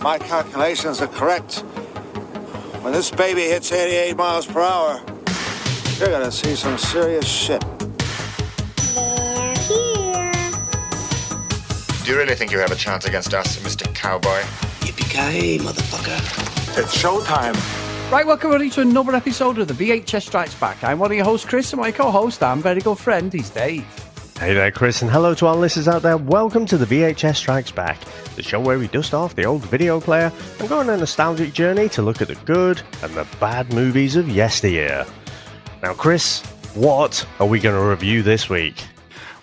my calculations are correct, when this baby hits 88 miles per hour, you're gonna see some serious shit. They're here. Do you really think you have a chance against us, Mr. Cowboy? Yippee-ki-yay, motherfucker. It's showtime. Right, welcome everybody to another episode of the VHS Strikes Back. I'm one of your hosts, Chris, and my co-host, and very good friend, is Dave. Hey there, Chris, and hello to our listeners out there. Welcome to the VHS Strikes Back, the show where we dust off the old video player and go on a nostalgic journey to look at the good and the bad movies of yesteryear. Now, Chris, what are we going to review this week?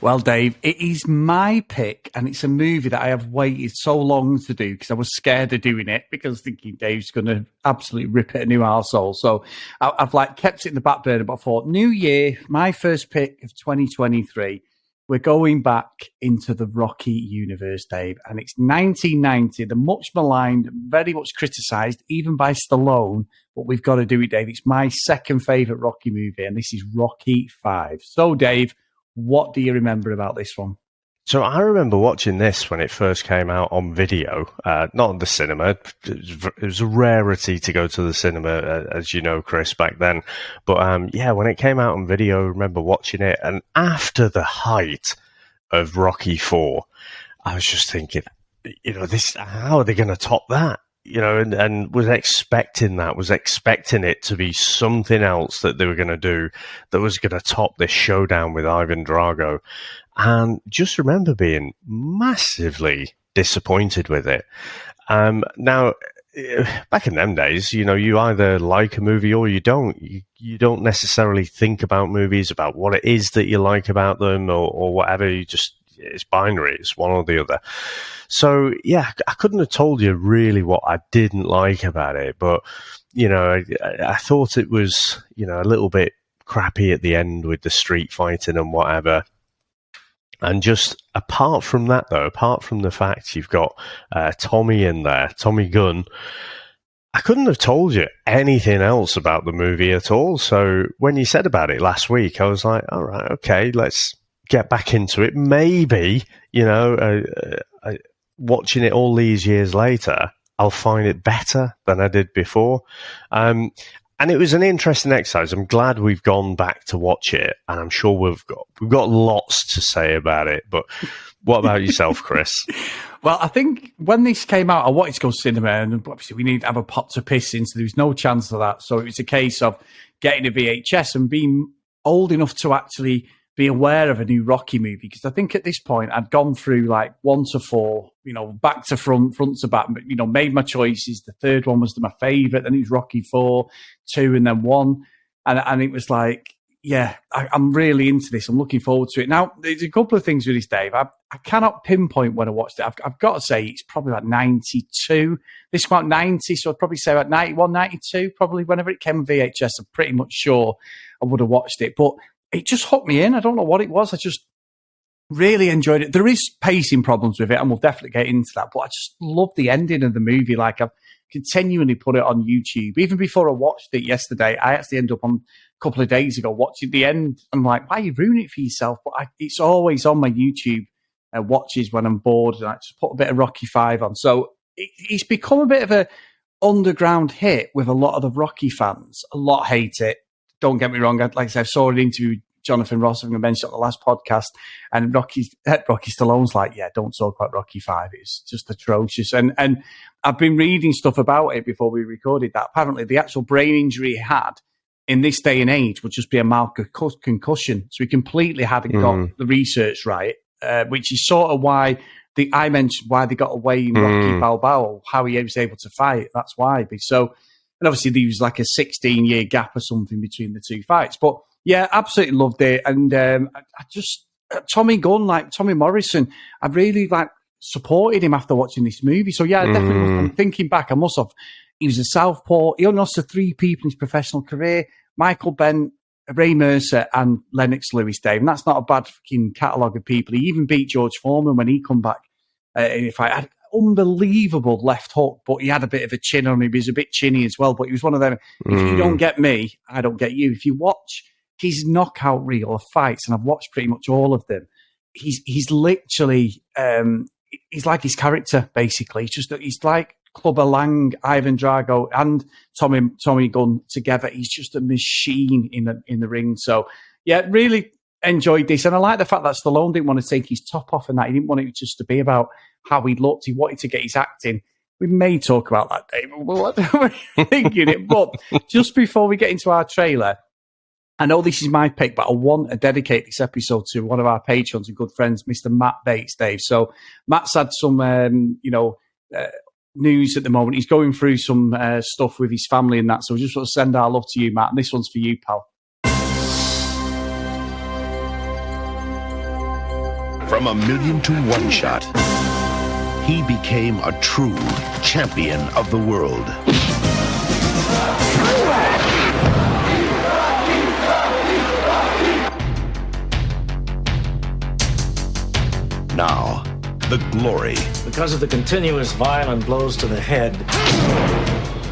Well, Dave, it is my pick, and it's a movie that I have waited so long to do because I was scared of doing it because thinking Dave's going to absolutely rip it a new arsehole. So I've kept it in the back burner, but I thought, New Year, my first pick of 2023, we're going back into the Rocky universe, Dave, and it's 1990, the much maligned, very much criticised, even by Stallone, but we've got to do it, Dave. It's my second favourite Rocky movie, and this is Rocky V. So, Dave, what do you remember about this one? So I remember watching this when it first came out on video, not at the cinema. It was a rarity to go to the cinema, as you know, Chris, back then. But yeah, when it came out on video, I remember watching it. And after the height of Rocky IV, I was just thinking, you know, how are they going to top that? You know, and was expecting it to be something else that they were going to do that was going to top this showdown with Ivan Drago. And just remember being massively disappointed with it. Now, back in them days, you know, you either like a movie or you don't. You don't necessarily think about movies, about what it is that you like about them or whatever. It's binary. It's one or the other. So, yeah, I couldn't have told you really what I didn't like about it. But, you know, I thought it was, you know, a little bit crappy at the end with the street fighting and whatever. And just apart from that, though, apart from the fact you've got Tommy in there, Tommy Gunn, I couldn't have told you anything else about the movie at all. So when you said about it last week, I was like, all right, okay, let's get back into it. Maybe, you know, watching it all these years later, I'll find it better than I did before. And it was an interesting exercise. I'm glad we've gone back to watch it, and I'm sure we've got lots to say about it. But what about yourself, Chris? Well, I think when this came out, I wanted to go cinema, and obviously we need to have a pot to piss in, so there was no chance of that. So it was a case of getting a VHS and being old enough to actually be aware of a new Rocky movie, because I think at this point I'd gone through like 1 to 4, you know, back to front to back, but, you know, made my choices. The third one was my favourite, then it was Rocky 4, 2, and then 1. And it was like, yeah, I'm really into this. I'm looking forward to it. Now, there's a couple of things with this, Dave. I cannot pinpoint when I watched it. I've got to say it's probably about 92. This came out 90, so I'd probably say about 91, 92, probably whenever it came on VHS. I'm pretty much sure I would have watched it. But it just hooked me in. I don't know what it was. I just really enjoyed it. There is pacing problems with it, and we'll definitely get into that. But I just love the ending of the movie. Like, I've continually put it on YouTube. Even before I watched it yesterday, I actually ended up on a couple of days ago watching the end. I'm like, why are you ruining it for yourself? But it's always on my YouTube watches when I'm bored, and I just put a bit of Rocky V on. So it's become a bit of a underground hit with a lot of the Rocky fans. A lot hate it. Don't get me wrong. Like I said, I saw an interview with Jonathan Ross, I mentioned it on the last podcast, and Rocky Stallone's like, yeah, don't talk about Rocky V. It's just atrocious. And I've been reading stuff about it before we recorded that. Apparently, the actual brain injury he had in this day and age would just be a mild concussion. So he completely hadn't got the research right, which is sort of why I mentioned why they got away in Rocky Balboa, how he was able to fight. That's why. So, and obviously there was like a 16-year gap or something between the two fights. But yeah, absolutely loved it. And I just, Tommy Gunn, like Tommy Morrison, I really supported him after watching this movie. So yeah, I definitely I'm thinking back, I must have. He was a southpaw. He only lost to 3 people in his professional career: Michael Bent, Ray Mercer, and Lennox Lewis, Dave. And that's not a bad fucking catalogue of people. He even beat George Foreman when he come back in a fight. Unbelievable left hook, but he had a bit of a chin on him. He was a bit chinny as well, but he was one of them. If you don't get me, I don't get you. If you watch his knockout reel of fights, and I've watched pretty much all of them, he's literally he's like his character, basically. It's just that he's like Clubber Lang, Ivan Drago, and Tommy Gunn together. He's just a machine in the ring. So, yeah, really enjoyed this. And I like the fact that Stallone didn't want to take his top off and that. He didn't want it just to be about how he looked. He wanted to get his acting. We may talk about that, David. What we're thinking it. But just before we get into our trailer, I know this is my pick, but I want to dedicate this episode to one of our patrons and good friends, Mr. Matt Bates, Dave. So Matt's had some, news at the moment. He's going through some stuff with his family and that. So we just want to send our love to you, Matt. And this one's for you, pal. From 1,000,000 to one shot, he became a true champion of the world. Now, the glory. Because of the continuous violent blows to the head,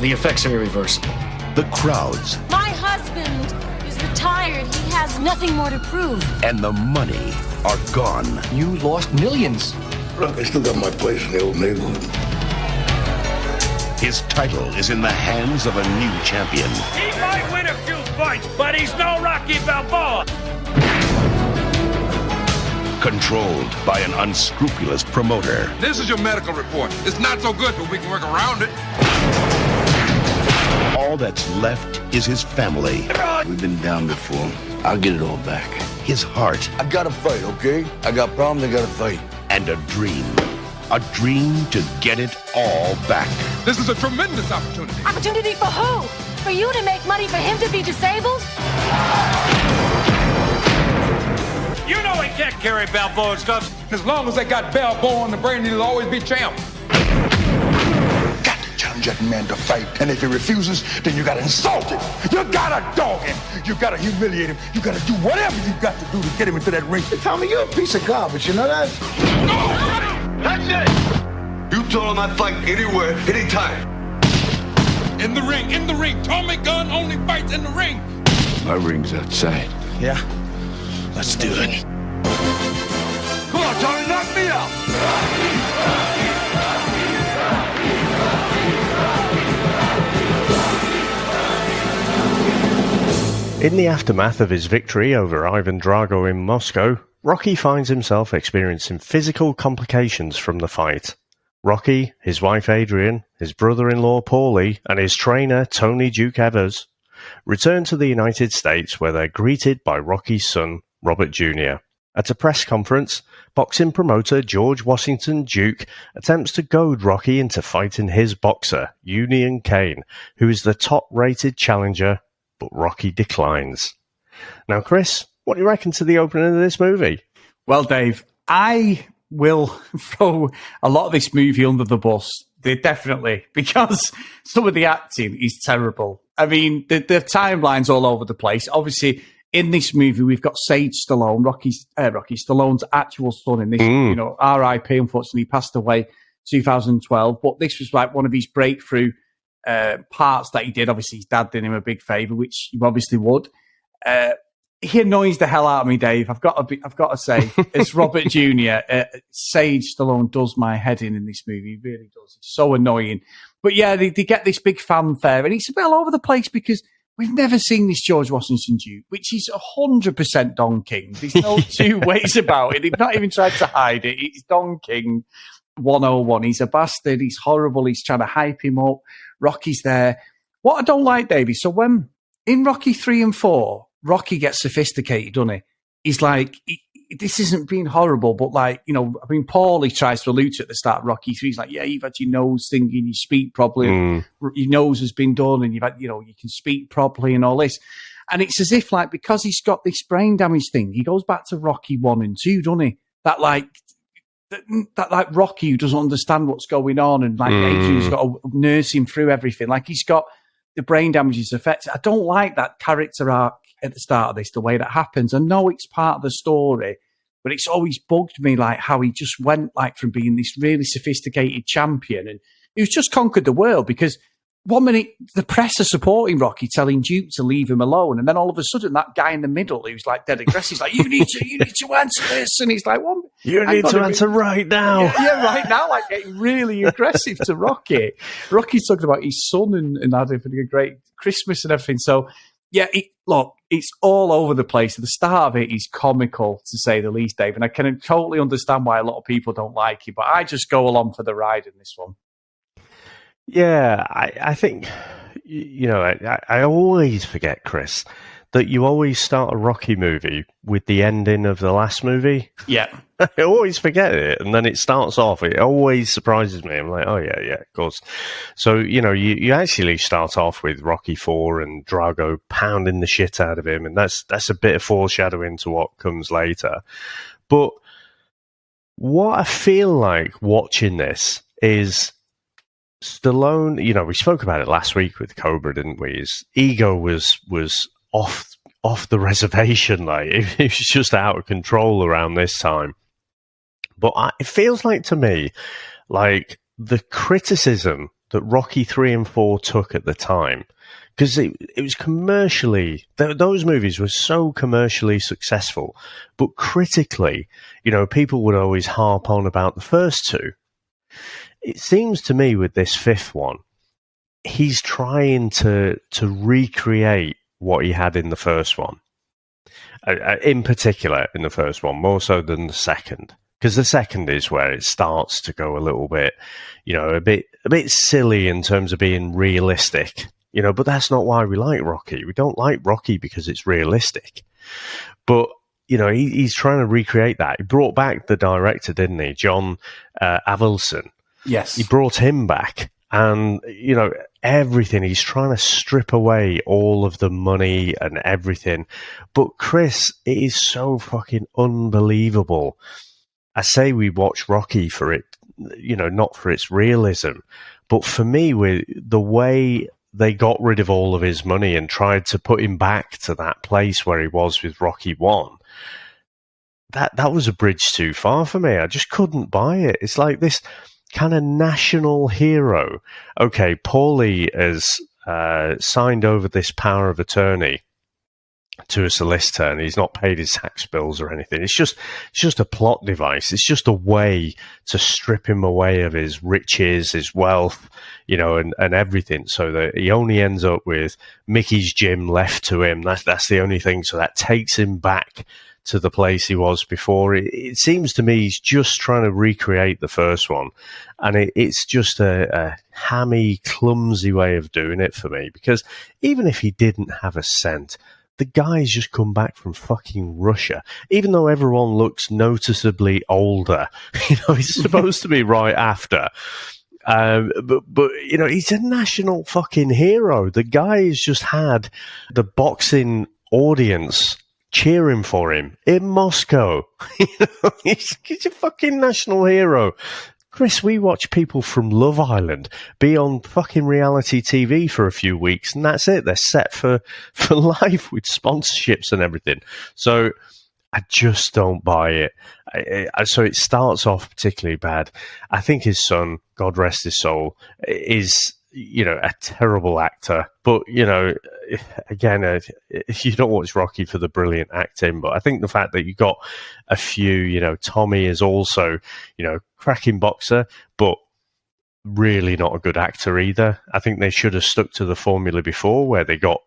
the effects are irreversible. The crowds. My husband is retired. He has nothing more to prove. And the money are gone. You lost millions. Look, I still got my place in the old neighborhood. His title is in the hands of a new champion. He might win a few fights, but he's no Rocky Balboa. Controlled by an unscrupulous promoter. This is your medical report. It's not so good, but we can work around it. All that's left is his family. We've been down before. I'll get it all back. His heart. I gotta fight, okay? I got problems, I gotta fight. And a dream. A dream to get it all back. This is a tremendous opportunity. Opportunity for who? For you to make money for him to be disabled? You know he can't carry Balboa's guns. As long as they got Balboa on the brain, he'll always be champ. Got to challenge that man to fight. And if he refuses, then you gotta insult him. You gotta dog him. You gotta humiliate him. You gotta do whatever you got to do to get him into that ring. Hey, Tommy, you're a piece of garbage, you know that? No! That's it! You told him I'd fight anywhere, anytime. In the ring. Tommy Gunn only fights in the ring. My ring's outside. Yeah? Let's do it. Come on, Tony, knock me out! In the aftermath of his victory over Ivan Drago in Moscow, Rocky finds himself experiencing physical complications from the fight. Rocky, his wife Adrian, his brother-in-law Paulie, and his trainer Tony Duke Evers return to the United States where they're greeted by Rocky's son, Robert Jr. At a press conference, boxing promoter George Washington Duke attempts to goad Rocky into fighting his boxer, Union Kane, who is the top-rated challenger, but Rocky declines. Now, Chris, what do you reckon to the opening of this movie? Well, Dave, I will throw a lot of this movie under the bus. Definitely, because some of the acting is terrible. I mean, the timeline's all over the place. Obviously, in this movie, we've got Sage Stallone, Rocky Stallone's actual son in this. You know, R.I.P. Unfortunately, he passed away 2012. But this was like one of his breakthrough parts that he did. Obviously, his dad did him a big favour, which you obviously would. He annoys the hell out of me, Dave. I've got to say, as Robert Jr., Sage Stallone does my head in this movie. He really does. It's so annoying. But yeah, they get this big fanfare, and it's a bit all over the place because we've never seen this George Washington Duke, which is 100% Don King. There's no two ways about it. He's not even tried to hide it. It's Don King 101. He's a bastard. He's horrible. He's trying to hype him up. Rocky's there. What I don't like, Davey, so when in Rocky 3 and 4, Rocky gets sophisticated, doesn't he? He's like, this isn't being horrible, but like, you know, I mean, Paulie tries to allude to at the start of Rocky 3. He's like, yeah, you've had your nose thinking, you speak properly, your nose has been done, and you've had, you know, you can speak properly and all this. And it's as if, like, because he's got this brain damage thing, he goes back to Rocky 1 and 2, doesn't he? That like Rocky who doesn't understand what's going on, and like Adrian's got to nurse him through everything. Like, he's got the brain damage is affected. I don't like that character arc at the start of this, the way that happens. I know it's part of the story, but it's always bugged me, like how he just went like from being this really sophisticated champion, and he's just conquered the world. Because 1 minute the press are supporting Rocky, telling Duke to leave him alone, and then all of a sudden that guy in the middle who's like dead aggressive, he's like, you need to answer this, and he's like, well, You need to answer right now. Yeah, right now, like getting really aggressive to Rocky. Rocky's talking about his son and having a great Christmas and everything. So, yeah, look, it's all over the place. The start of it is comical, to say the least, Dave. And I can totally understand why a lot of people don't like it, but I just go along for the ride in this one. Yeah, I think, I always forget, Chris, that you always start a Rocky movie with the ending of the last movie. Yeah. I always forget it, and then it starts off. It always surprises me. I'm like, oh, yeah, of course. So, you actually start off with Rocky IV and Drago pounding the shit out of him, and that's a bit of foreshadowing to what comes later. But what I feel like watching this is Stallone, we spoke about it last week with Cobra, didn't we? His ego was off the reservation, like it was just out of control around this time. But it feels like to me, like the criticism that Rocky 3 and 4 took at the time, because it was commercially, those movies were so commercially successful, but critically, people would always harp on about the first two. It seems to me with this fifth one, he's trying to recreate what he had in the first one. In particular, in the first one, more so than the second. Because the second is where it starts to go a little bit, a bit silly in terms of being realistic. But that's not why we like Rocky. We don't like Rocky because it's realistic. But, he's trying to recreate that. He brought back the director, didn't he? John Avildsen. Yes. He brought him back. And, everything, he's trying to strip away all of the money and everything. But, Chris, it is so fucking unbelievable. I say we watch Rocky for it, not for its realism, but for me, with the way they got rid of all of his money and tried to put him back to that place where he was with Rocky 1, that was a bridge too far for me. I just couldn't buy it. It's like this kind of national hero. Okay, Paulie has signed over this power of attorney to a solicitor, and he's not paid his tax bills or anything. It's just a plot device. It's just a way to strip him away of his riches, his wealth, and everything, so that he only ends up with Mickey's gym left to him. That's the only thing. So that takes him back to the place he was before. It seems to me he's just trying to recreate the first one, and it's just a hammy, clumsy way of doing it for me, because even if he didn't have a cent, the guy's just come back from fucking Russia. Even though everyone looks noticeably older, he's supposed to be right after. But he's a national fucking hero. The guy has just had the boxing audience cheering for him in Moscow. He's a fucking national hero. Chris, we watch people from Love Island be on fucking reality TV for a few weeks, and that's it. They're set for life with sponsorships and everything. So I just don't buy it. So it starts off particularly bad. I think his son, God rest his soul, is a terrible actor. But, again, you don't watch Rocky for the brilliant acting, but I think the fact that you got a few, Tommy is also, cracking boxer, but really not a good actor either. I think they should have stuck to the formula before, where they got,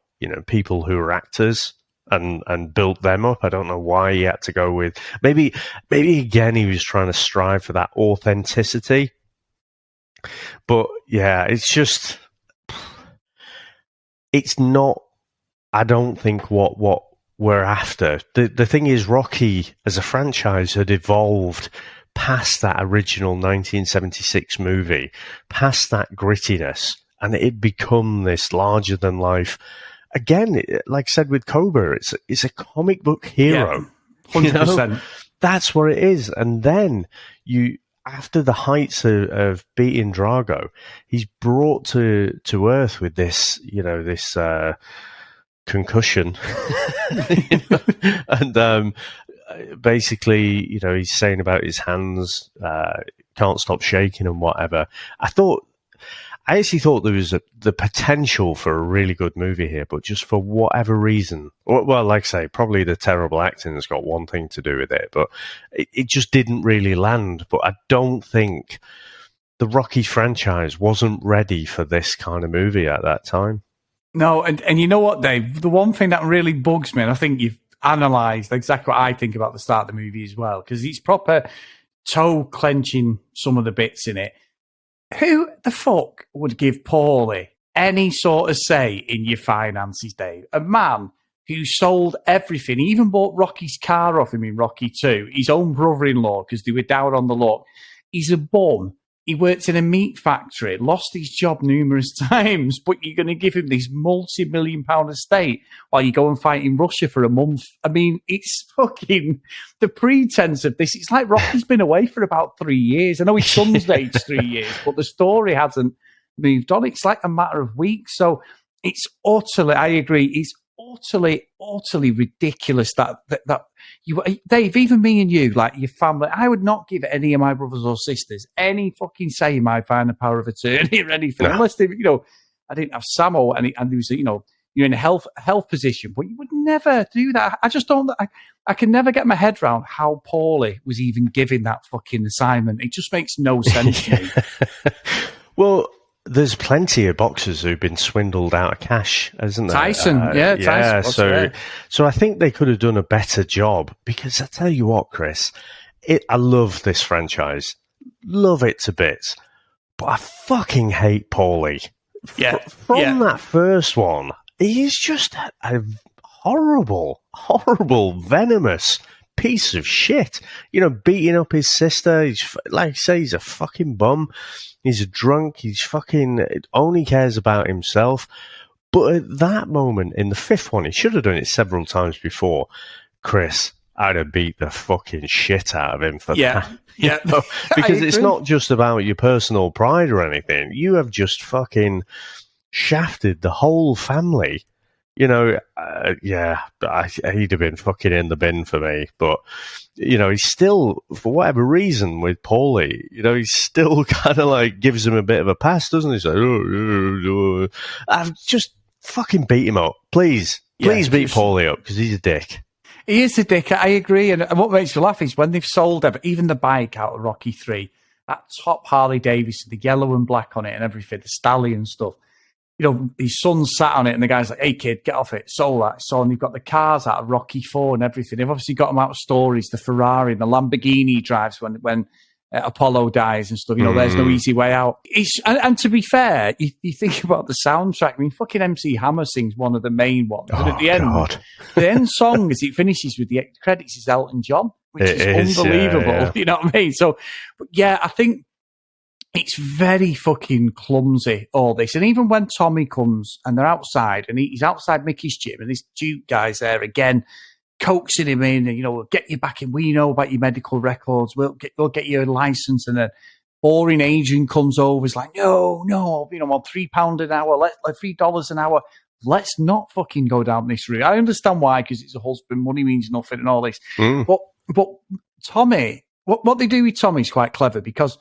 people who are actors and built them up. I don't know why he had to go with, maybe again, he was trying to strive for that authenticity. But yeah, it's not, I don't think what we're after. The thing is, Rocky as a franchise had evolved past that original 1976 movie, past that grittiness, and it had become this larger than life. Again, like I said with Cobra, it's a comic book hero. Yeah, 100%. That's what it is. And then after the heights of beating Drago, he's brought to Earth with this, this concussion, and basically, he's saying about his hands can't stop shaking and whatever. I thought I actually thought there was the potential for a really good movie here, but just for whatever reason, well, like I say, probably the terrible acting has got one thing to do with it, but it just didn't really land. But I don't think the Rocky franchise wasn't ready for this kind of movie at that time. No, and you know what, Dave? The one thing that really bugs me, and I think you've analysed exactly what I think about the start of the movie as well, because he's proper toe-clenching some of the bits in it. Who the fuck would give Paulie any sort of say in your finances, Dave? A man who sold everything. He even bought Rocky's car off him in Rocky 2, his own brother-in-law, because they were down on the luck. He's a bum. He worked in a meat factory, lost his job numerous times, but you're going to give him this multi-million-pound estate while you go and fight in Russia for a month. I mean, it's fucking the pretense of this. It's like Rocky's been away for about 3 years. I know his son's aged 3 years, but the story hasn't moved on. It's like a matter of weeks. So it's utterly, I agree, it's utterly ridiculous that you, Dave, even me and you, like your family, I would not give any of my brothers or sisters any fucking say in my final power of attorney or anything, unless they, I didn't have Samo and there was, you're in a health position, but you would never do that. I just don't, I can never get my head around how Paulie was even given that fucking assignment. It just makes no sense to me. Well, there's plenty of boxers who've been swindled out of cash, isn't there? Tyson, Tyson. So I think they could have done a better job, because I tell you what, Chris, I love this franchise, love it to bits, but I fucking hate Paulie. From that first one, he's just a horrible, venomous piece of shit. Beating up his sister. He's, like I say, he's a fucking bum. He's a drunk. He's fucking only cares about himself. But at that moment, in the fifth one, he should have done it several times before. Chris, I'd have beat the fucking shit out of him for that. Yeah. Because it's not just about your personal pride or anything. You have just fucking shafted the whole family. He'd have been fucking in the bin for me. But, he's still, for whatever reason with Paulie, he still kind of like gives him a bit of a pass, doesn't he? He's like, I've just fucking beat him up. Please beat Paulie up, because he's a dick. He is a dick, I agree. And what makes me laugh is when they've sold even the bike out of Rocky 3, that top Harley Davidson, the yellow and black on it and everything, the stallion stuff. His son sat on it and the guy's like, hey, kid, get off it. Sold that. So, and they've got the cars out of Rocky 4 and everything. They've obviously got them out of stories, the Ferrari and the Lamborghini he drives when Apollo dies and stuff. There's no easy way out. And to be fair, you think about the soundtrack. I mean, fucking MC Hammer sings one of the main ones. And at the end, the end song, as it finishes with the credits, is Elton John, which is unbelievable. Yeah. You know what I mean? So, I think it's very fucking clumsy, all this. And even when Tommy comes and they're outside, and he's outside Mickey's gym, and this Duke guy's there again, coaxing him in, and, we'll get you back in. We know about your medical records. We'll get you a license. And then boring agent comes over. He's like, no, I'm £3 an hour, like $3 an hour. Let's not fucking go down this route. I understand why, because it's a husband, money means nothing and all this. But Tommy, what they do with Tommy is quite clever, because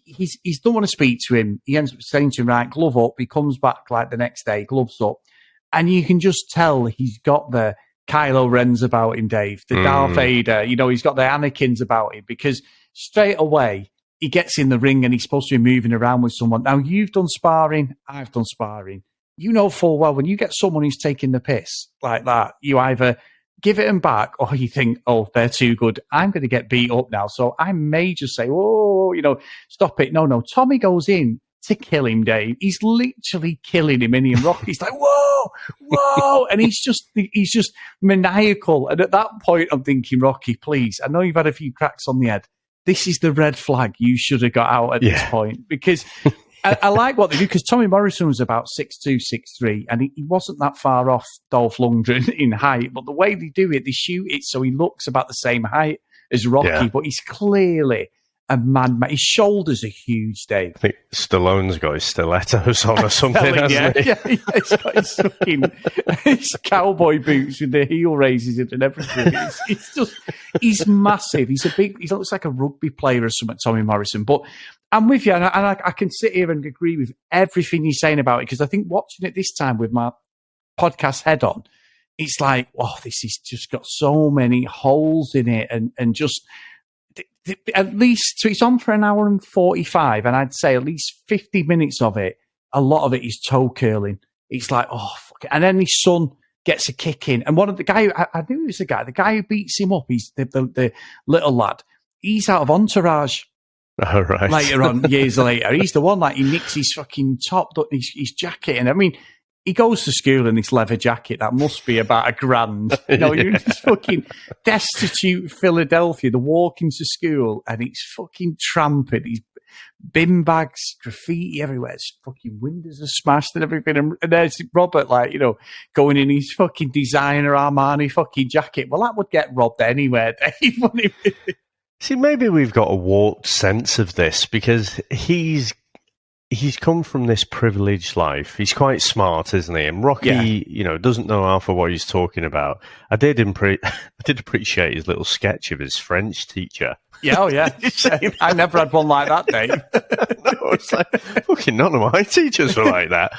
he's don't want to speak to him. He ends up saying to him, right, glove up. He comes back like the next day, gloves up. And you can just tell he's got the Kylo Ren's about him, Dave, the Darth Vader. He's got the Anakins about him, because straight away he gets in the ring and he's supposed to be moving around with someone. Now, you've done sparring. I've done sparring. You know full well when you get someone who's taking the piss like that, you either give it them back, or you think, oh, they're too good, I'm going to get beat up now. So I may just say, oh, stop it. No. Tommy goes in to kill him, Dave. He's literally killing him in him. Rock. He's like, whoa. And he's just maniacal. And at that point, I'm thinking, Rocky, please, I know you've had a few cracks on the head. This is the red flag you should have got out at this point, because I like what they do, because Tommy Morrison was about 6'2", 6'3", and he wasn't that far off Dolph Lundgren in height. But the way they do it, they shoot it so he looks about the same height as Rocky, but he's clearly a man. His shoulders are huge, Dave. I think Stallone's got his stilettos on or something, hasn't he? Yeah, he's got his fucking his cowboy boots with the heel raises in and everything. He's massive. He looks like a rugby player or something, Tommy Morrison. But I'm with you, and I can sit here and agree with everything you're saying about it, because I think watching it this time with my podcast head on, it's like, oh, this has just got so many holes in it, and just at least, so it's on for an hour and 45, and I'd say at least 50 minutes of it, a lot of it is toe curling. It's like, oh, fuck it. And then his son gets a kick in, and one of the guy, I knew he was the guy who beats him up, he's the little lad, he's out of Entourage. Oh, right. Later on, years later, he's the one, like, he nicks his fucking top, his jacket, and I mean, he goes to school in this leather jacket that must be about $1,000. You know, you're in this fucking destitute Philadelphia, the walk into school, and it's fucking tramping. These bin bags, graffiti everywhere. His fucking windows are smashed and everything. And there's Robert, like, you know, going in his fucking designer Armani fucking jacket. Well, that would get robbed anywhere, Dave. See, maybe we've got a warped sense of this because he's come from this privileged life. He's quite smart, isn't he? And Rocky, you know, doesn't know half of what he's talking about. I did appreciate his little sketch of his French teacher. Yeah, oh yeah. I never had one like that, Dave. No, it's like, fucking none of my teachers were like that.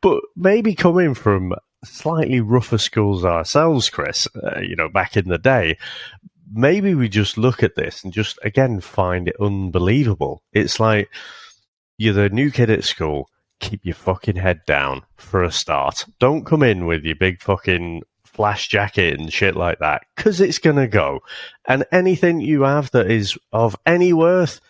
But maybe coming from slightly rougher schools ourselves, Chris, you know, back in the day, maybe we just look at this and just, again, find it unbelievable. It's like, you're the new kid at school, keep your fucking head down for a start. Don't come in with your big fucking flash jacket and shit like that, because it's going to go. And anything you have that is of any worth,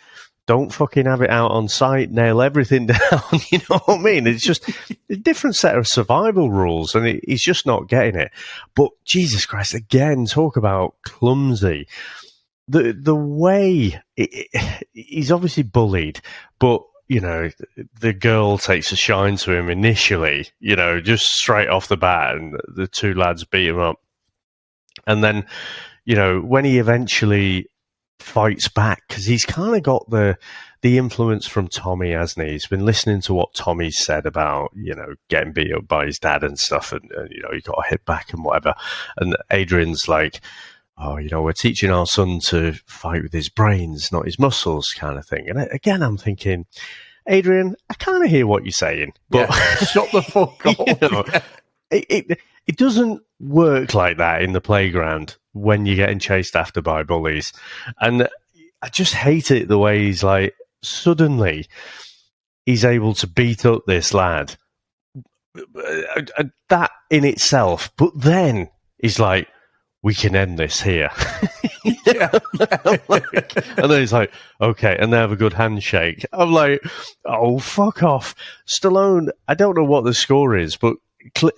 don't fucking have it out on site, nail everything down, you know what I mean? It's just a different set of survival rules, and he's just not getting it. But Jesus Christ, again, talk about clumsy. The way, he's obviously bullied, but, you know, the girl takes a shine to him initially, you know, just straight off the bat, and the two lads beat him up. And then, you know, when he eventually fights back, because he's kind of got the influence from Tommy, hasn't he? He's been listening to what Tommy said about, you know, getting beat up by his dad and stuff, and you know, he got a hit back and whatever. And Adrian's like, oh, you know, we're teaching our son to fight with his brains, not his muscles, kind of thing. And again, I'm thinking, Adrian, I kind of hear what you're saying, but yeah, shut the fuck up. You know, it doesn't work like that in the playground when you're getting chased after by bullies. And I just hate it the way he's like, suddenly he's able to beat up this lad. That in itself. But then he's like, we can end this here. Yeah. And then he's like, okay, and they have a good handshake. I'm like, oh, fuck off. Stallone, I don't know what the score is, but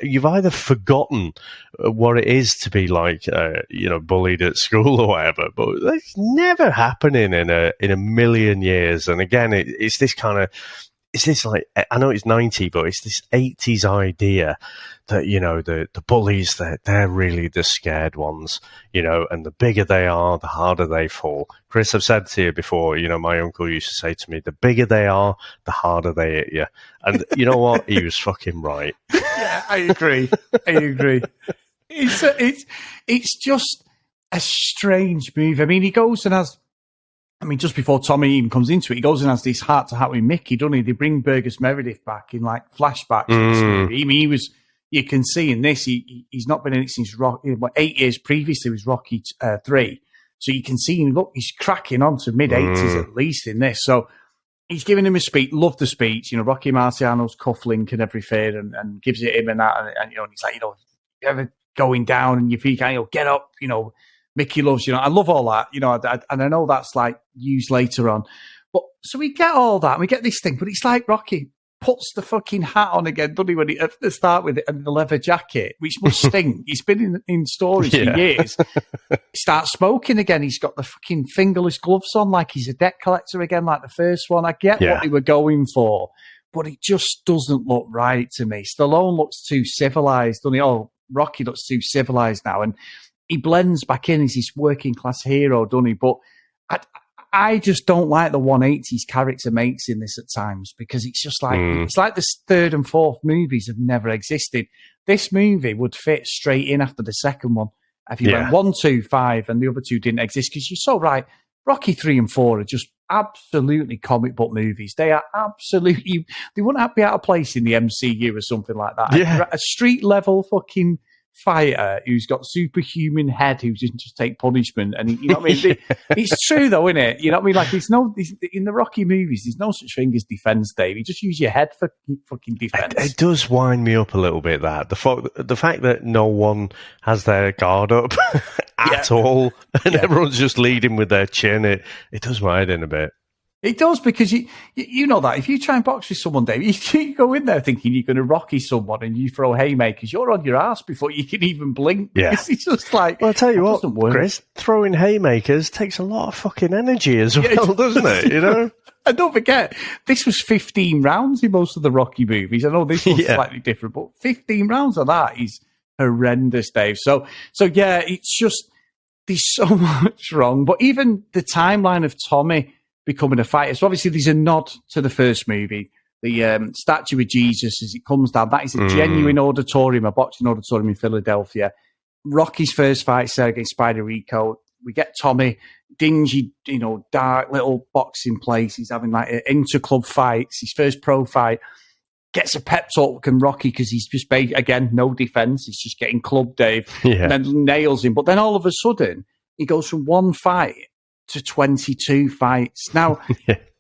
you've either forgotten what it is to be like, you know, bullied at school or whatever, but that's never happening in a million years. And again, it's this kind of, it's this like, I know it's 90, but it's this 80s idea that, you know, the bullies, they're really the scared ones, you know, and the bigger they are, the harder they fall. Chris, I've said to you before, you know, my uncle used to say to me, the bigger they are, the harder they hit you. And you know what? He was fucking right. Yeah, I agree. It's just a strange move. I mean, he goes and has, I mean, just before Tommy even comes into it, he goes and has this heart-to-heart with Mickey, doesn't he? They bring Burgess Meredith back in, like, flashbacks. I mean, he was, you can see in this, he's not been in it since 8 years previously was Rocky 3. So you can see, look, he's cracking on to mid-80s at least in this. So he's giving him a speech, love the speech, you know, Rocky Marciano's cufflink and everything, and gives it him and that, and you know, and he's like, you know, you ever going down and you feel, you know, get up, you know, Mickey loves, you know, I love all that, you know, and I know that's like used later on. But so we get all that, and we get this thing, but it's like Rocky puts the fucking hat on again, doesn't he, when he at the start with it, and the leather jacket, which must stink. He's been in stories for years. He starts smoking again. He's got the fucking fingerless gloves on, like he's a debt collector again, like the first one. I get what they were going for, but it just doesn't look right to me. Stallone looks too civilized, doesn't he? Oh, Rocky looks too civilized now, and he blends back in as this working class hero, doesn't he? But I just don't like the 180s character makes in this at times, because it's just like it's like the third and fourth movies have never existed. This movie would fit straight in after the second one if you went 1, 2, 5, and the other two didn't exist. Because you're so right, Rocky 3 and 4 are just absolutely comic book movies. They are absolutely, they wouldn't be out of place in the MCU or something like that. Yeah. A street level fucking fighter who's got superhuman head who doesn't just take punishment, and you know what I mean. It's true though, isn't it? You know what I mean. Like there's in the Rocky movies, there's no such thing as defense, Dave. You just use your head for fucking defense. It does wind me up a little bit, that the fact that no one has their guard up at all, and everyone's just leading with their chin. It does my head in a bit. It does, because you know that if you try and box with someone, Dave, you go in there thinking you're going to Rocky someone, and you throw haymakers, you're on your ass before you can even blink. Yeah. It's just like, well, I'll tell you what, Chris, throwing haymakers takes a lot of fucking energy as well, doesn't it? You know? And don't forget, this was 15 rounds in most of the Rocky movies. I know this was slightly different, but 15 rounds of that is horrendous, Dave. So yeah, it's just, there's so much wrong. But even the timeline of Tommy becoming a fighter. So obviously there's a nod to the first movie, the statue of Jesus as it comes down. That is a genuine auditorium, a boxing auditorium in Philadelphia. Rocky's first fight there against Spider Rico. We get Tommy, dingy, dark little boxing place. He's having like inter-club fights. His first pro fight. Gets a pep talk from Rocky because he's just, again, no defense. He's just getting clubbed, Dave. Yeah. And then nails him. But then all of a sudden, he goes from one fight to 22 fights. Now,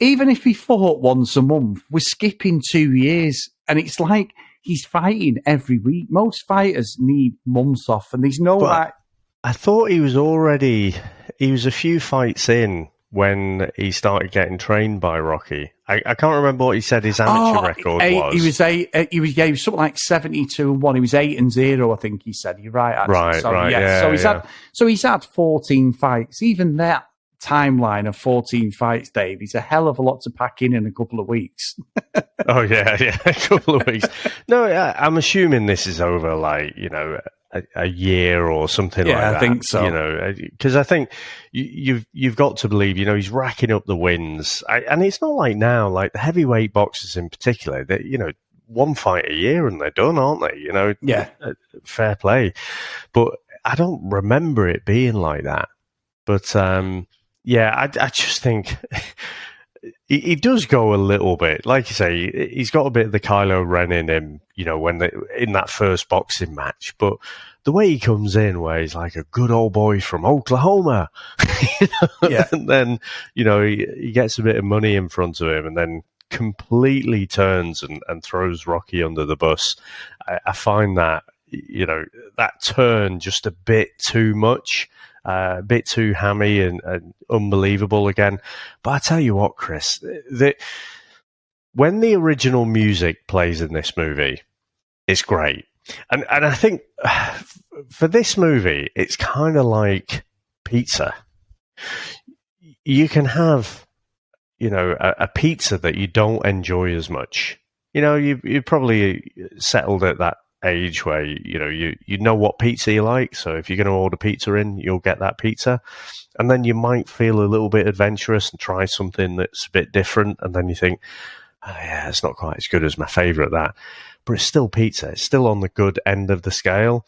even if he fought once a month, we're skipping 2 years. And it's like he's fighting every week. Most fighters need months off, and there's no... I thought he was a few fights in when he started getting trained by Rocky. I can't remember what he said his amateur record was. He was something like 72-1. He was 8-0, I think he said. You're right, actually. So he's had 14 fights. Even that timeline of 14 fights, Dave, is a hell of a lot to pack in a couple of weeks. Oh yeah, a couple of weeks. No, I'm assuming this is over like, a year or something like that. Yeah, I think so. Because I think you've got to believe, he's racking up the wins. And it's not like now, like the heavyweight boxers in particular, that, one fight a year and they're done, aren't they? Yeah. Fair play. But I don't remember it being like that. But, I just think he does go a little bit, like you say, he's got a bit of the Kylo Ren in him, when in that first boxing match. But the way he comes in, where he's like a good old boy from Oklahoma, and then, he gets a bit of money in front of him and then completely turns and throws Rocky under the bus. I find that, that turn just a bit too much. A bit too hammy and unbelievable again. But I tell you what, Chris, when the original music plays in this movie, it's great. And I think for this movie, it's kind of like pizza. You can have, a pizza that you don't enjoy as much. You've probably settled at that age where you know what pizza you like, so if you're going to order pizza in, you'll get that pizza, and then you might feel a little bit adventurous and try something that's a bit different, and then you think, it's not quite as good as my favourite, that, but it's still pizza, it's still on the good end of the scale.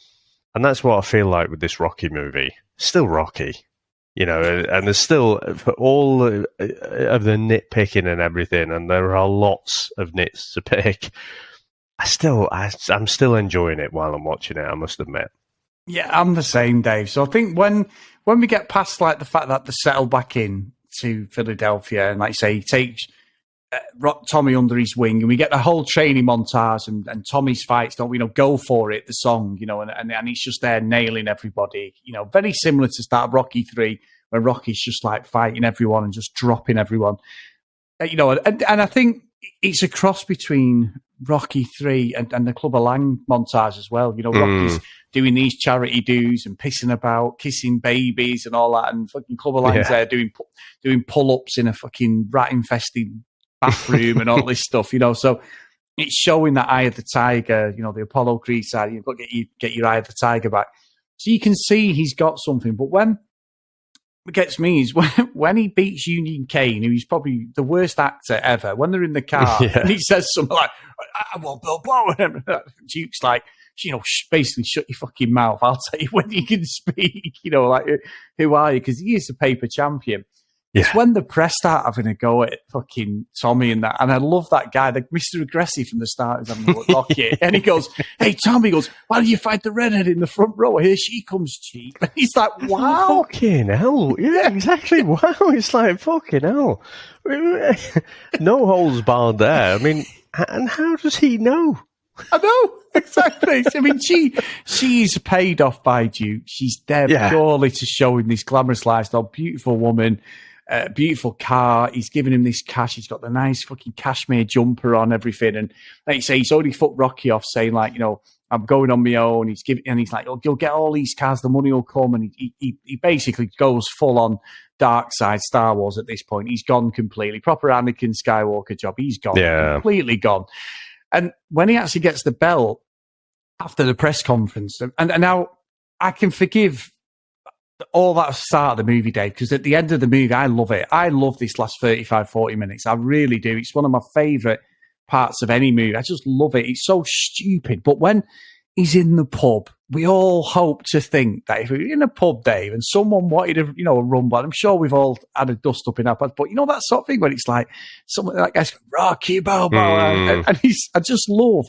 And that's what I feel like with this Rocky movie. Still Rocky, and there's still, for all of the nitpicking and everything, and there are lots of nits to pick, I'm still enjoying it while I'm watching it, I must admit. Yeah, I'm the same, Dave. So I think when we get past like the fact that they settle back in to Philadelphia, and like you say, he takes Tommy under his wing, and we get the whole training montage and Tommy's fights, don't we? Go for it, the song, and he's just there nailing everybody. Very similar to start Rocky 3, where Rocky's just like fighting everyone and just dropping everyone. And I think it's a cross between Rocky 3 and the Club of Lang montage as well. Rocky's doing these charity dues and pissing about, kissing babies and all that, and fucking Club of Lang's there doing pull-ups in a fucking rat-infested bathroom and all this stuff, So it's showing that eye of the tiger, the Apollo Creed side. You've got to get your eye of the tiger back. So you can see he's got something. But what gets me is when he beats Union Kane, who's probably the worst actor ever, when they're in the car and he says something like, I want Balboa. And Duke's like, basically shut your fucking mouth. I'll tell you when you can speak. Like, who are you? Because he is a paper champion. Yeah. It's when the press start having a go at fucking Tommy and that. And I love that guy, the Mr. Aggressive from the start, is having a look Rocky. And he goes, hey, Tommy, goes, why don't you fight the redhead in the front row? Here she comes, cheap. And he's like, wow. Fucking hell. Yeah, exactly. Wow. It's like, fucking hell. No holes barred there. I mean, and how does he know? I know, exactly. I mean, she's paid off by Duke. She's there purely to show him this glamorous lifestyle, beautiful woman, beautiful car. He's giving him this cash. He's got the nice fucking cashmere jumper on, everything. And like you say, he's already fucked Rocky off, saying like, I'm going on my own. He's like, oh, you'll get all these cars, the money will come. And he basically goes full on dark side Star Wars at this point. He's gone completely. Proper Anakin Skywalker job. He's gone, completely gone. And when he actually gets the belt after the press conference, and now I can forgive all that start of the movie, Dave, because at the end of the movie, I love it. I love this last 35, 40 minutes. I really do. It's one of my favourite parts of any movie. I just love it. It's so stupid. But when he's in the pub, we all hope to think that if we were in a pub, Dave, and someone wanted a rumble, I'm sure we've all had a dust up in our pants, but that sort of thing when it's like someone like Rocky Balboa, and I just love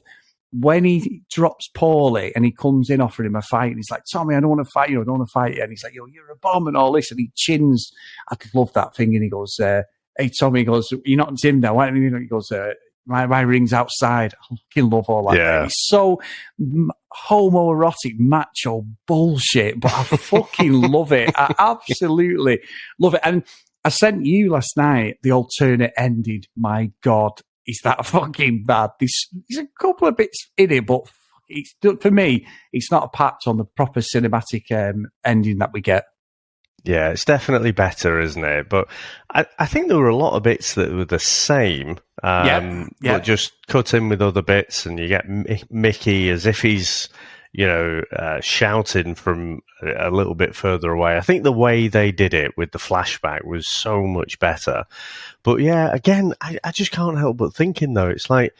when he drops Paulie and he comes in offering him a fight, and he's like, Tommy, I don't want to fight you, and he's like, you're a bomb and all this, and he chins. I love that thing, and he goes, hey Tommy, he goes, you're not Jim now, why don't you? He goes, my ring's outside. I fucking love all that. Yeah. It's so homoerotic, macho bullshit, but I fucking love it. I absolutely love it. And I sent you last night the alternate ending. My God, is that fucking bad? There's a couple of bits in it, but for me, it's not a patch on the proper cinematic ending that we get. Yeah, it's definitely better, isn't it? But I think there were a lot of bits that were the same, but just cut in with other bits, and you get Mickey as if he's, shouting from a little bit further away. I think the way they did it with the flashback was so much better. But yeah, again, I just can't help but thinking, though, it's like,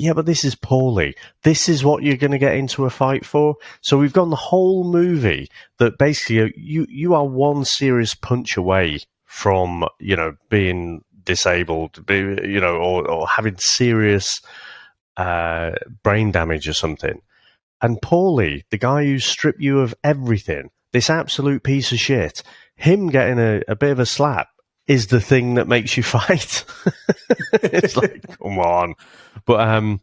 yeah, but this is Paulie. This is what you're going to get into a fight for. So we've gone the whole movie that basically you are one serious punch away from, being disabled, or having serious brain damage or something. And Paulie, the guy who stripped you of everything, this absolute piece of shit, him getting a bit of a slap is the thing that makes you fight. It's like, come on. But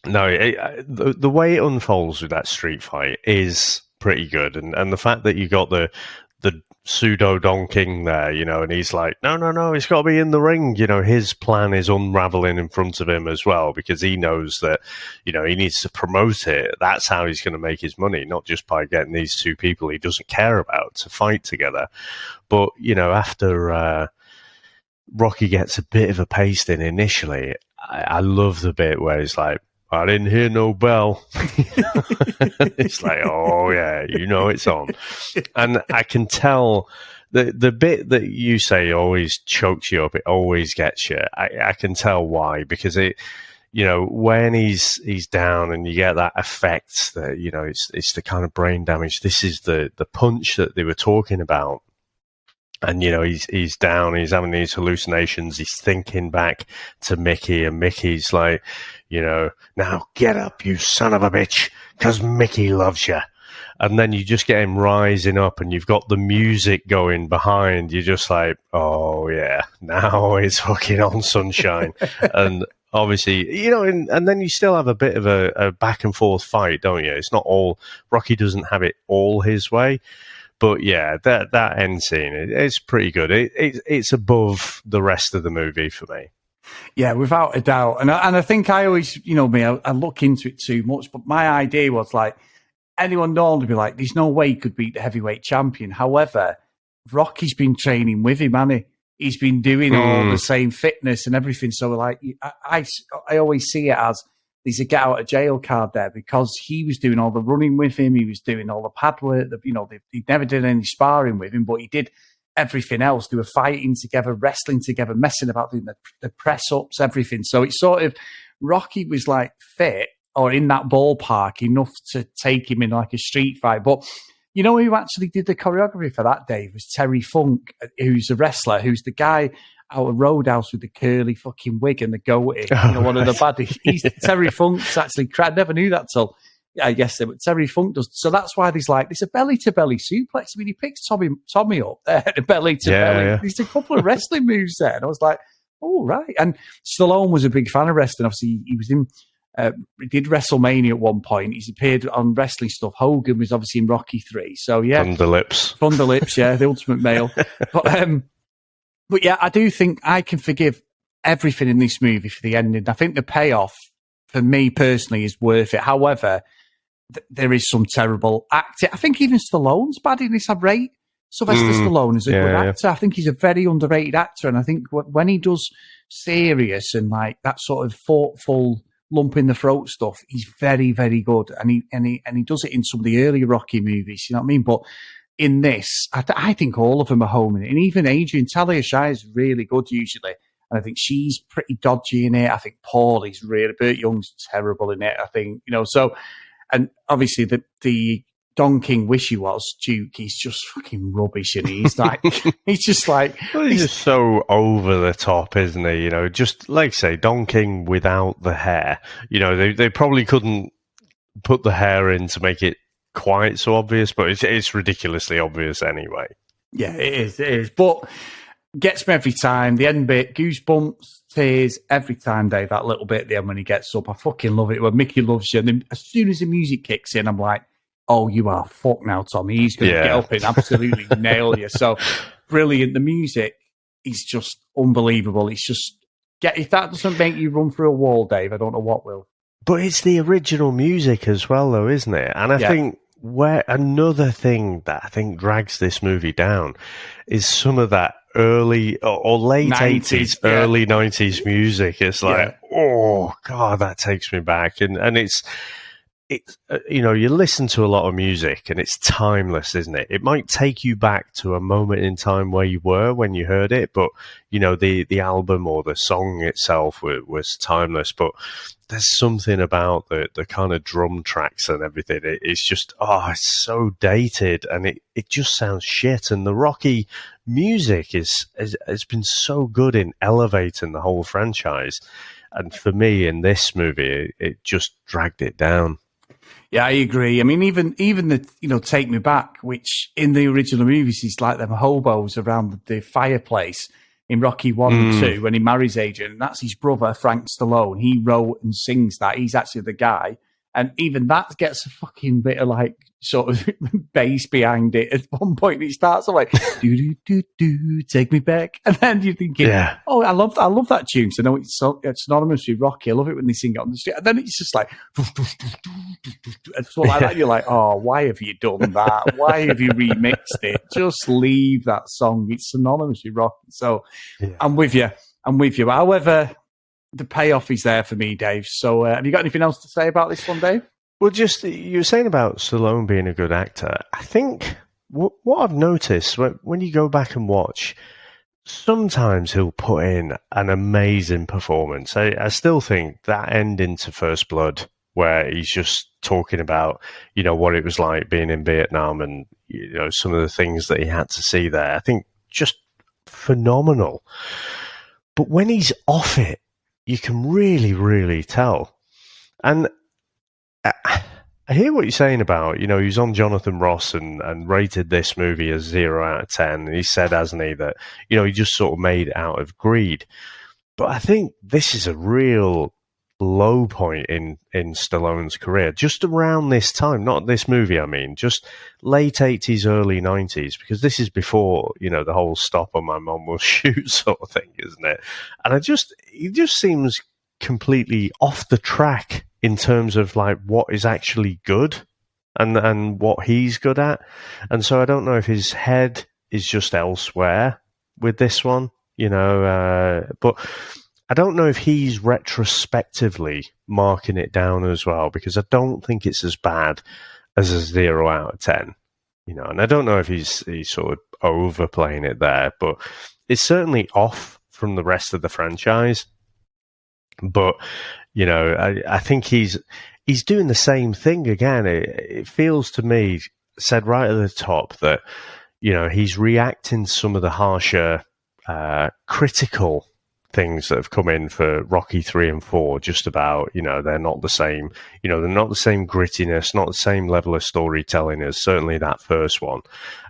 the way it unfolds with that street fight is pretty good. And the fact that you got the pseudo Don King there, and he's like, no, he's got to be in the ring. His plan is unraveling in front of him as well, because he knows that, he needs to promote it. That's how he's going to make his money, not just by getting these two people he doesn't care about to fight together. But, after Rocky gets a bit of a pasting initially, I love the bit where he's like, I didn't hear no bell. It's like, oh yeah, it's on. And I can tell the bit that you say always chokes you up, it always gets you. I can tell why, because it, when he's down and you get that effect that, it's the kind of brain damage. This is the punch that they were talking about. And, he's down, he's having these hallucinations, he's thinking back to Mickey, and Mickey's like, now get up, you son of a bitch, because Mickey loves you. And then you just get him rising up, and you've got the music going behind. You're just like, oh, yeah, now it's fucking on, sunshine. And obviously, and then you still have a bit of a back and forth fight, don't you? It's not all, Rocky doesn't have it all his way. But yeah, that end scene, it's pretty good. It's above the rest of the movie for me. Yeah, without a doubt. And I think I always, I look into it too much. But my idea was like, anyone known to be like, there's no way he could beat the heavyweight champion. However, Rocky's been training with him, hasn't he? He's been doing all the same fitness and everything. So like, I always see it as there's a get out of jail card there because he was doing all the running with him. He was doing all the pad work. He never did any sparring with him, but he did everything else. They were fighting together, wrestling together, messing about, doing the press ups, everything. So it's sort of Rocky was like fit or in that ballpark enough to take him in like a street fight. But you know who actually did the choreography for that, Dave? Was Terry Funk, who's a wrestler, who's the guy out of Roadhouse with the curly fucking wig and the goatee. One of the baddies. Terry Funk's actually, I never knew that till yesterday, but Terry Funk does. So that's why there's a belly-to-belly suplex. I mean, he picks Tommy up there, belly-to-belly. Yeah. There's a couple of wrestling moves there. And I was like, oh, right. And Stallone was a big fan of wrestling. Obviously, he was in... he did WrestleMania at one point. He's appeared on wrestling stuff. Hogan was obviously in Rocky 3. So, yeah. Thunder Lips, yeah, the ultimate male. But yeah, I do think I can forgive everything in this movie for the ending. I think the payoff, for me personally, is worth it. However, there is some terrible acting. I think even Stallone's bad in this. I rate Sylvester Stallone as a good actor. I think he's a very underrated actor. And I think when he does serious and like that sort of thoughtful lump in the throat stuff, he's very, very good. And he does it in some of the earlier Rocky movies, you know what I mean? But in this, I think all of them are home in it. And even Adrian Talia Shire is really good usually. And I think she's pretty dodgy in it. I think Paul is really, Burt Young's terrible in it, I think, so, and obviously the Don King wish he was Duke, he's just fucking rubbish, and he's like, he's just like... Well, he's just so over the top, isn't he? Just like say, Don King without the hair. They probably couldn't put the hair in to make it quite so obvious, but it's ridiculously obvious anyway. Yeah, it is. But gets me every time. The end bit, goosebumps, tears every time, Dave, that little bit at the end when he gets up. I fucking love it. When Mickey loves you. And then as soon as the music kicks in, I'm like, oh, you are fucked now, Tommy. He's going to get up and absolutely nail you. So brilliant. The music is just unbelievable. It's just, if that doesn't make you run through a wall, Dave, I don't know what will. But it's the original music as well, though, isn't it? And I think where another thing that I think drags this movie down is some of that early or late 80s, early 90s music. It's like, oh, God, that takes me back. And it's you listen to a lot of music and it's timeless, isn't it? It might take you back to a moment in time where you were when you heard it, but the album or the song itself was timeless. But there's something about the kind of drum tracks and everything. It's just, it's so dated and it just sounds shit. And the Rocky music has been so good in elevating the whole franchise. And for me, in this movie, it just dragged it down. Yeah, I agree. I mean, even the Take Me Back, which in the original movies is like them hobos around the fireplace in Rocky 1 and 2 when he marries Adrian. And that's his brother, Frank Stallone. He wrote and sings that. He's actually the guy. And even that gets a fucking bit of like sort of bass behind it. At one point it starts like do take me back, and then you're thinking, oh, I love that tune. So no, it's synonymous with Rocky. I love it when they sing it on the street, and then it's just like and so like that. You're like, oh, why have you done that? Why have you remixed it? Just leave that song. It's synonymous with Rocky. So I'm with you. However, the payoff is there for me, Dave. So have you got anything else to say about this one, Dave? Well, just you were saying about Stallone being a good actor. I think what I've noticed when you go back and watch, sometimes he'll put in an amazing performance. I still think that ending to First Blood, where he's just talking about, what it was like being in Vietnam and, some of the things that he had to see there, I think just phenomenal. But when he's off it, you can really, really tell. And I hear what you're saying about, he was on Jonathan Ross and rated this movie as 0 out of 10. And he said, hasn't he, that, he just sort of made it out of greed. But I think this is a real low point in Stallone's career, just around this time, not this movie, I mean, just late 80s, early 90s, because this is before, the whole stop or my mum will shoot sort of thing, isn't it? And he just seems completely off the track in terms of like what is actually good and what he's good at. And so I don't know if his head is just elsewhere with this one, but I don't know if he's retrospectively marking it down as well, because I don't think it's as bad as a 0 out of 10. And I don't know if he's sort of overplaying it there, but it's certainly off from the rest of the franchise. But, I think he's doing the same thing again. It feels to me, said right at the top, that, he's reacting to some of the harsher, critical things that have come in for Rocky 3 and 4, just about, they're not the same, they're not the same grittiness, not the same level of storytelling as certainly that first one.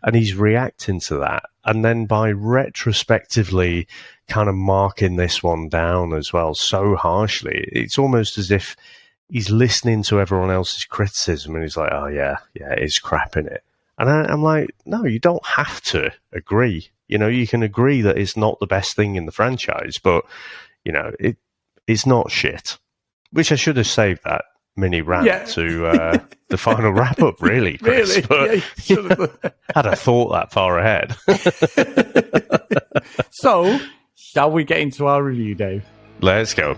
And he's reacting to that. And then by retrospectively kind of marking this one down as well so harshly, it's almost as if he's listening to everyone else's criticism and he's like, oh yeah, it is crap in it. And I'm like, no, you don't have to agree. You can agree that it's not the best thing in the franchise, but, it's not shit. Which I should have saved that mini rant to the final wrap-up, really, Chris. Really? But had I thought that far ahead. So, shall we get into our review, Dave? Let's go.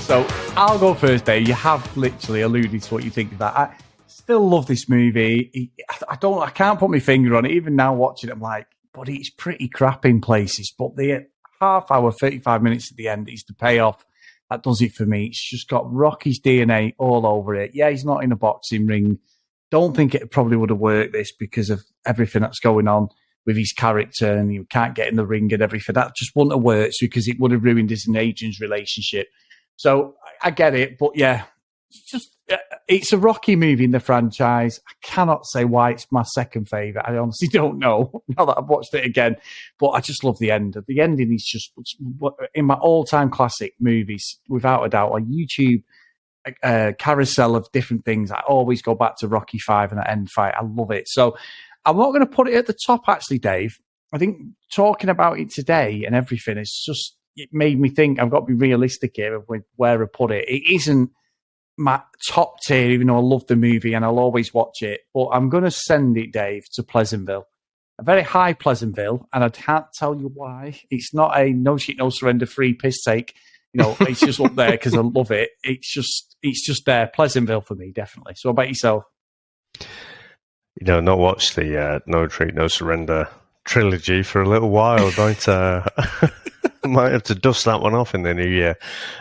So I'll go first, Dave. You have literally alluded to what you think of that. I still love this movie. I can't put my finger on it. Even now watching it, I'm like, but it's pretty crap in places. But the half hour, 35 minutes at the end is the payoff. That does it for me. It's just got Rocky's DNA all over it. Yeah, he's not in a boxing ring. Don't think it probably would have worked this because of everything that's going on with his character, and he can't get in the ring and everything. That just wouldn't have worked because it would have ruined his and Adrian's relationship. So I get it, but yeah, it's a Rocky movie in the franchise. I cannot say why it's my second favourite. I honestly don't know now that I've watched it again, but I just love the end. The ending is just in my all-time classic movies, without a doubt. On YouTube, carousel of different things, I always go back to Rocky 5 and that end fight. I love it. So I'm not going to put it at the top, actually, Dave. I think talking about it today and everything is just, it made me think I've got to be realistic here with where I put it. It isn't my top tier, even though I love the movie and I'll always watch it. But I'm going to send it, Dave, to Pleasantville. A very high Pleasantville, and I can't tell you why. It's not a no shit, no surrender free piss take. It's just up there because I love it. It's just there. Pleasantville for me, definitely. So what about yourself? Not watched the No Retreat, No Surrender trilogy for a little while. Might have to dust that one off in the new year.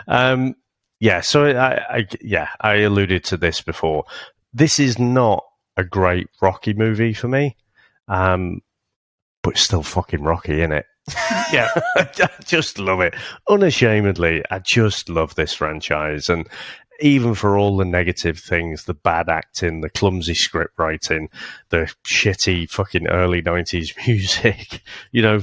So I alluded to this before. This is not a great Rocky movie for me, but it's still fucking Rocky, innit? Yeah. I just love it. Unashamedly, I just love this franchise. And even for all the negative things, the bad acting, the clumsy script writing, the shitty fucking early 90s music,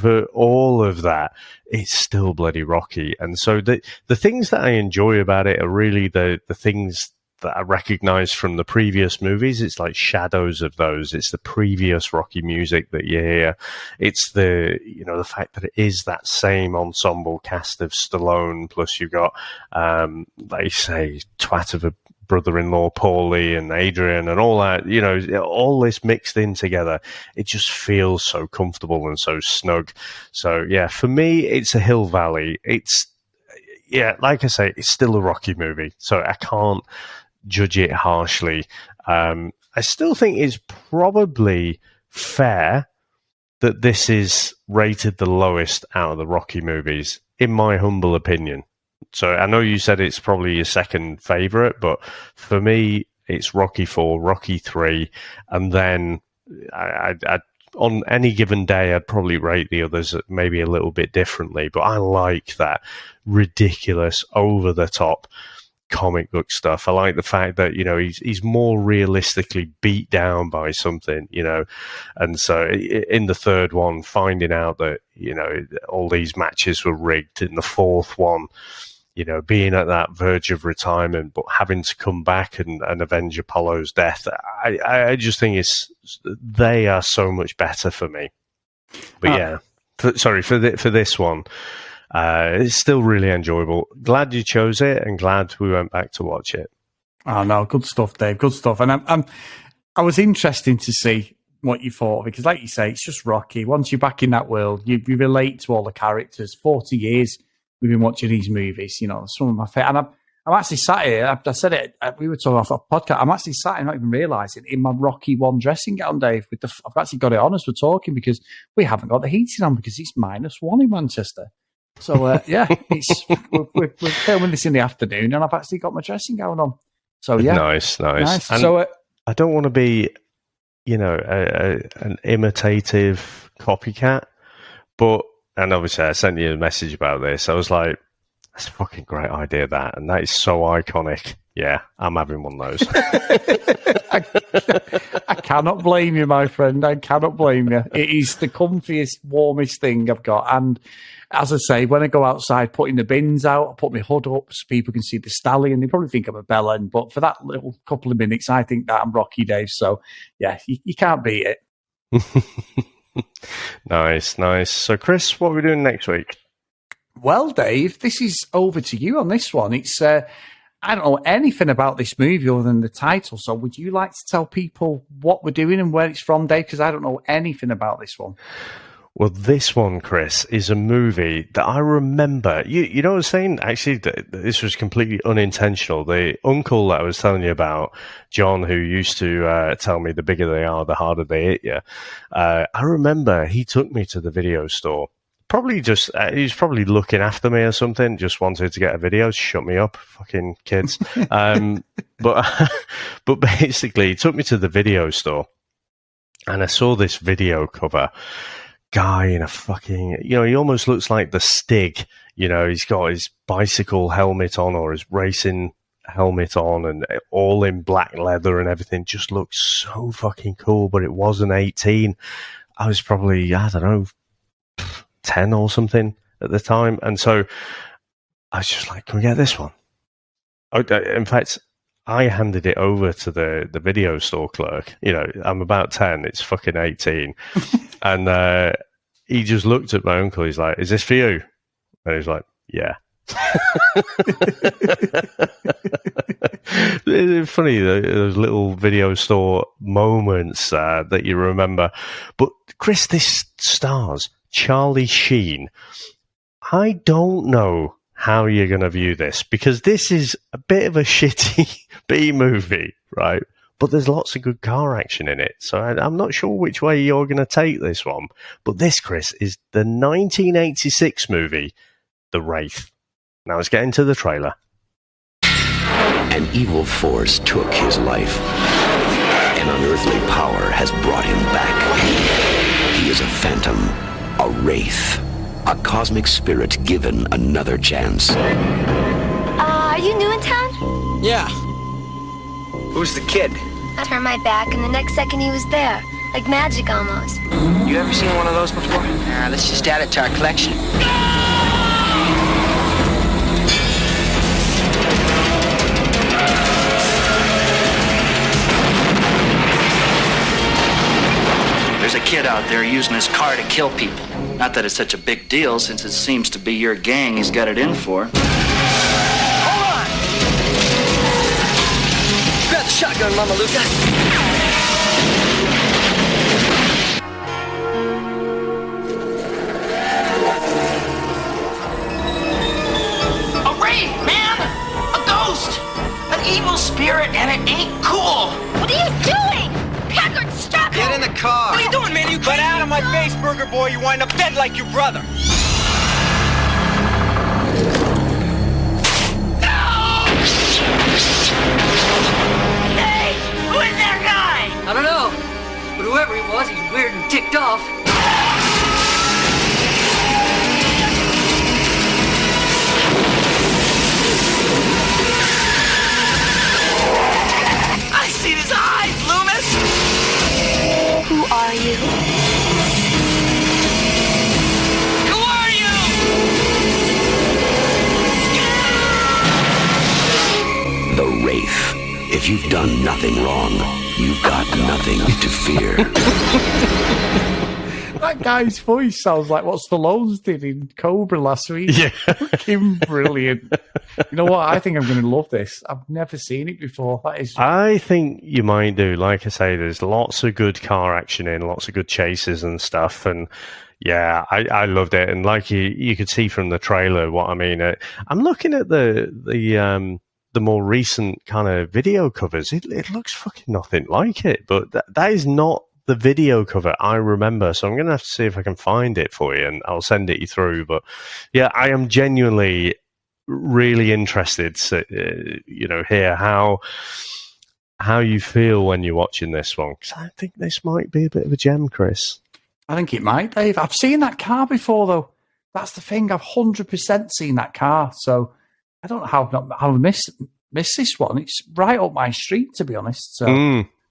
for all of that, it's still bloody Rocky. And so the things that I enjoy about it are really the things that I recognize from the previous movies. It's like shadows of those. It's the previous Rocky music that you hear. It's the fact that it is that same ensemble cast of Stallone, plus you've got, they say, twat of a brother-in-law Paulie and Adrian and all that, all this mixed in together. It just feels so comfortable and so snug. So yeah, for me, it's a Hill Valley. Like I say, it's still a Rocky movie, so I can't judge it harshly. I still think it's probably fair that this is rated the lowest out of the Rocky movies, in my humble opinion. So I know you said it's probably your second favourite, but for me, it's Rocky 4, Rocky 3, and then I on any given day, I'd probably rate the others maybe a little bit differently. But I like that ridiculous, over-the-top comic book stuff. I like the fact that he's more realistically beat down by something, and so in the third one, finding out that all these matches were rigged, in the fourth one, being at that verge of retirement but having to come back and avenge Apollo's death, I just think they are so much better for me. But for this one, It's still really enjoyable. Glad you chose it, and glad we went back to watch it. Oh no, good stuff, Dave. Good stuff. And I was interested to see what you thought, because, like you say, it's just Rocky. Once you're back in that world, you relate to all the characters. 40 years we've been watching these movies. You know, some of my favorite. And I'm actually sat here. I said it. We were talking off a podcast. I'm actually sat here, not even realising, in my Rocky 1 dressing gown, Dave. I've actually got it on as we're talking, because we haven't got the heating on because it's -1 in Manchester. So yeah, we're filming this in the afternoon, and I've actually got my dressing gown on. So yeah, nice. And so I don't want to be, an imitative copycat, and obviously I sent you a message about this. I was like, that's a fucking great idea, that, and that is so iconic. Yeah, I'm having one of those. I cannot blame you, my friend. I cannot blame you. It is the comfiest, warmest thing I've got. And as I say, when I go outside putting the bins out, I put my hood up so people can see the stallion. They probably think I'm a bellend, but for that little couple of minutes, I think that I'm Rocky, Dave. So, yeah, you can't beat it. Nice. So, Chris, what are we doing next week? Well, Dave, this is over to you on this one. It's I don't know anything about this movie other than the title. So would you like to tell people what we're doing and where it's from, Dave? Because I don't know anything about this one. Well, this one, Chris, is a movie that I remember. You know what I was saying? Actually, this was completely unintentional. The uncle that I was telling you about, John, who used to tell me the bigger they are, the harder they hit you. I remember he took me to the video store. Probably just, he was probably looking after me or something, just wanted to get a video, shut me up, fucking kids. But basically, he took me to the video store, and I saw this video cover. Guy in a fucking, he almost looks like the Stig. He's got his bicycle helmet on, or his racing helmet on, and all in black leather and everything. Just looks so fucking cool, but it wasn't 18. I was probably, I don't know, 10 or something at the time, and so I was just like, can we get this one? In fact, I handed it over to the video store clerk. I'm about 10, it's fucking 18. And he just looked at my uncle, he's like, is this for you? And he's like, yeah. It's funny, those little video store moments that you remember. But Chris, this stars Charlie Sheen. I don't know how you're going to view this, because this is a bit of a shitty B movie, right? But there's lots of good car action in it. So I'm not sure which way you're going to take this one. But this, Chris, is the 1986 movie, The Wraith. Now let's get into the trailer. An evil force took his life. An unearthly power has brought him back. He is a phantom, a wraith, a cosmic spirit given another chance. Are you new in town? Yeah. Who's the kid? I turned my back, and the next second he was there. Like magic, almost. You ever seen one of those before? Nah, let's just add it to our collection. There's a kid out there using his car to kill people. Not that it's such a big deal, since it seems to be your gang he's got it in for. Hold on! Grab the shotgun, Mama Luca. A wraith, man! A ghost! An evil spirit, and it ain't cool! What are you doing? Packard, stop! Get in the car! What are you doing, man? You Get out of my face, burger boy! You wind up dead like your brother! Hey! Who is that guy? I don't know, but whoever he was, he's weird and ticked off. I see his eyes, Loomis! Who are you? Who are you? The Wraith. If you've done nothing wrong, you've got nothing to fear. That guy's voice sounds like what Stallone did in Cobra last week. Yeah. Fucking brilliant. You know what? I think I'm going to love this. I've never seen it before. That is. I think you might do. Like I say, there's lots of good car action in, lots of good chases and stuff. And yeah, I loved it. And like you could see from the trailer what I mean. I'm looking at the more recent kind of video covers. It looks fucking nothing like it. But that is not the video cover I remember, so I'm going to have to see if I can find it for you, and I'll send it you through. But yeah, I am genuinely really interested to hear how you feel when you're watching this one, because I think this might be a bit of a gem, Chris. I think it might, Dave. I've seen that car before, though. That's the thing. I've 100% seen that car, so I don't know how I've missed this one. It's right up my street, to be honest. So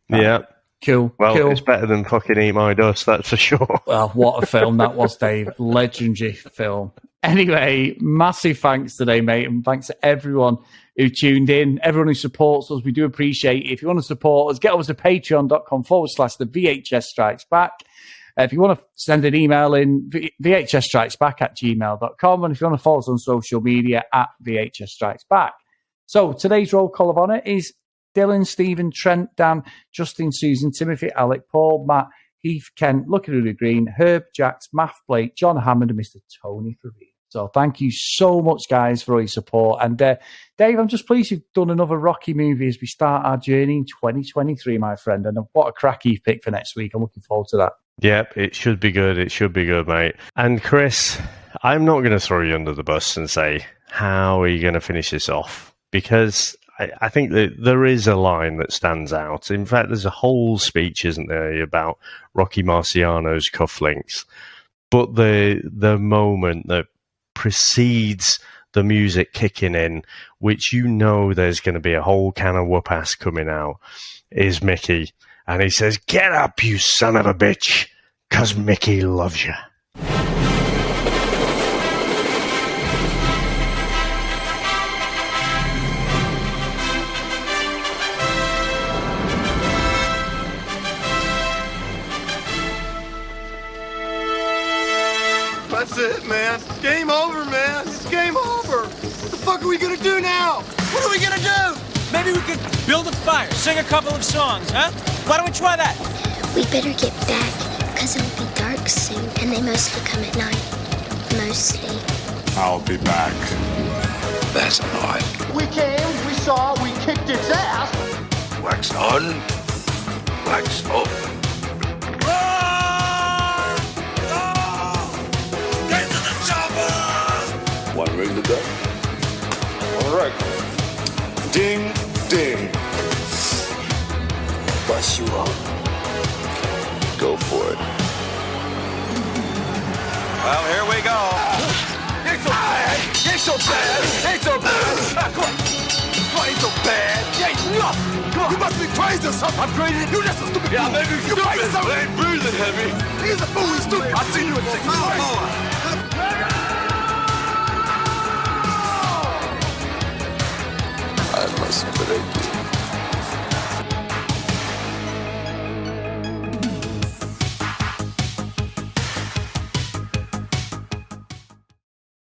yeah. Cool. Well, it's better than fucking Eat My Dust, that's for sure. Well, what a film that was, Dave. Legendary film. Anyway, massive thanks today, mate, and thanks to everyone who tuned in, everyone who supports us. We do appreciate it. If you want to support us, get over to patreon.com/thevhsstrikesback. If you want to send an email in, thvhsstrikesback@gmail.com. And if you want to follow us on social media, @thvhsstrikesback. So today's roll call of honour is Dylan, Stephen, Trent, Dan, Justin, Susan, Timothy, Alec, Paul, Matt, Heath, Ken, Lucky Rudy Green, Herb, Jax, Math, Blake, John Hammond, and Mr. Tony Farina. So thank you so much, guys, for all your support. And Dave, I'm just pleased you've done another Rocky movie as we start our journey in 2023, my friend. And what a crack you've picked for next week. I'm looking forward to that. Yep, it should be good. It should be good, mate. And Chris, I'm not going to throw you under the bus and say, how are you going to finish this off? Because I think that there is a line that stands out. In fact, there's a whole speech, isn't there, about Rocky Marciano's cufflinks. But the moment that precedes the music kicking in, which you know there's going to be a whole can of whoop-ass coming out, is Mickey. And he says, "Get up, you son of a bitch, 'cause Mickey loves you." That's it, man. Game over, man. It's game over. What the fuck are we gonna do now? What are we gonna do? Maybe we could build a fire, sing a couple of songs, huh? Why don't we try that? We better get back, because it'll be dark soon, and they mostly come at night. Mostly. I'll be back. That's odd. We came, we saw, we kicked its ass. Wax on, wax off. Get to the chopper! One ring to go. All right. Ding, ding. Bust you up. Go for it. Well, here we go. Ain't so bad. Ain't so bad. Ain't so bad. Come on. Ain't so bad. Ain't nothing. You must be crazy or something. I'm crazy. You just a stupid fool. Maybe you crazy something. I ain't breathing heavy. He's a fool. He's stupid. I'll see you in 6 months. I must break you.